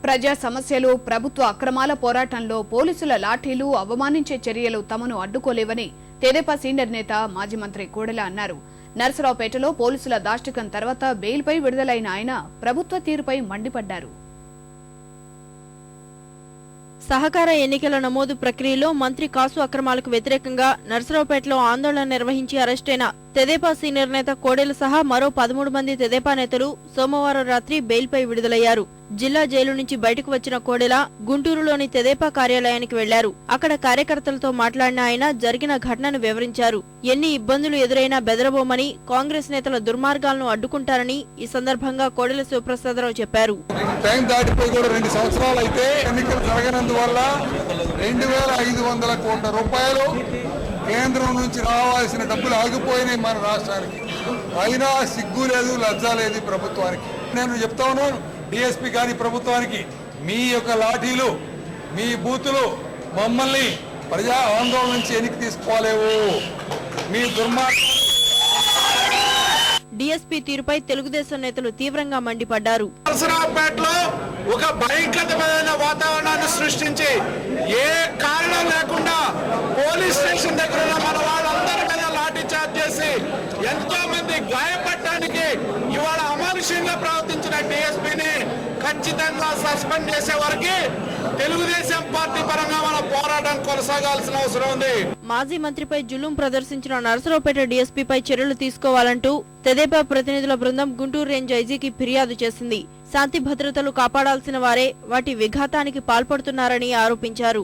ప్రజా సమస్యలు, ప్రభుత్వ అక్రమాల పోరాటంలో పోలీసుల లాఠీలు, అవమానించే చర్యలు తమను అడ్డుకోలేవని తెదేపా సీనియర్ నేత మాజీ మంత్రి కోడెల అన్నారు. నర్సరావుపేటలో పోలీసుల దాష్టికం తర్వాత బెయిల్పై విడుదలైన ఆయన ప్రభుత్వ తీరుపై మండిపడ్డారు. సహకార ఎన్నికల నమోదు ప్రక్రియలో మంత్రి కాసు అక్రమాలకు వ్యతిరేకంగా నర్సరావుపేటలో ఆందోళన నిర్వహించి అరెస్టైన తెదేపా సీనియర్ నేత కోడెల సహా మరో 13 మంది తెదేపా నేతలు సోమవారం రాత్రి బెయిల్పై విడుదలయ్యారు. జిల్లా జైలు నుంచి బయటకు వచ్చిన కోడెల గుంటూరులోని తెదేపా కార్యాలయానికి వెళ్లారు. అక్కడ కార్యకర్తలతో మాట్లాడిన ఆయన జరిగిన ఘటనను వివరించారు. ఎన్ని ఇబ్బందులు ఎదురైనా బెదరబోమని, కాంగ్రెస్ నేతల దుర్మార్గాలను అడ్డుకుంటారని ఈ సందర్భంగా కోడెల శివప్రసాదరావు చెప్పారు. 2,500 కోట్ల రూపాయలు కేంద్రం నుంచి రావాల్సిన డబ్బులు ఆగిపోయినాయి మన రాష్ట్రానికి. అయినా సిగ్గు లేదు, లజ్జ లేదు ప్రభుత్వానికి. నేను చెప్తా ఉన్నాను డిఎస్పీ గారి ప్రభుత్వానికి, మీ యొక్క లాఠీలు, మీ బూతులు మమ్మల్ని ప్రజా ఆందోళన నుంచి వెనక్కి తీసుకోలేవు. మీ దుర్మార్గం. డిఎస్పీ తీరుపై తెలుగుదేశం నేతలు తీవ్రంగా మండిపడ్డారు. నర్సరావుపేటలో ఒక భయంకరమైన వాతావరణాన్ని సృష్టించి ఏ కారణం లేకుండా పోలీస్ స్టేషన్ దగ్గర మన వాళ్ళందరి మీద లాఠీ చార్జ్ చేసి ఎంతో మంది గాయపడటానికి ఇవాళ అమానుషంగా ప్రవర్తించిన డిఎస్పీని ఖచ్చితంగా సస్పెండ్ చేసే వరకు తెలుగుదేశం పార్టీ పరంగా మన పోరాటం కొనసాగాల్సిన అవసరం ఉంది. మాజీ మంత్రిపై జులుం ప్రదర్శించిన నర్సరావుపేట డీఎస్పీపై చర్యలు తీసుకోవాలంటూ తెదేపా ప్రతినిధుల బృందం గుంటూరు రేంజ్ ఐజీకి ఫిర్యాదు చేసింది. శాంతి భద్రతలు కాపాడాల్సిన వారే వాటి విఘాతానికి పాల్పడుతున్నారని ఆరోపించారు.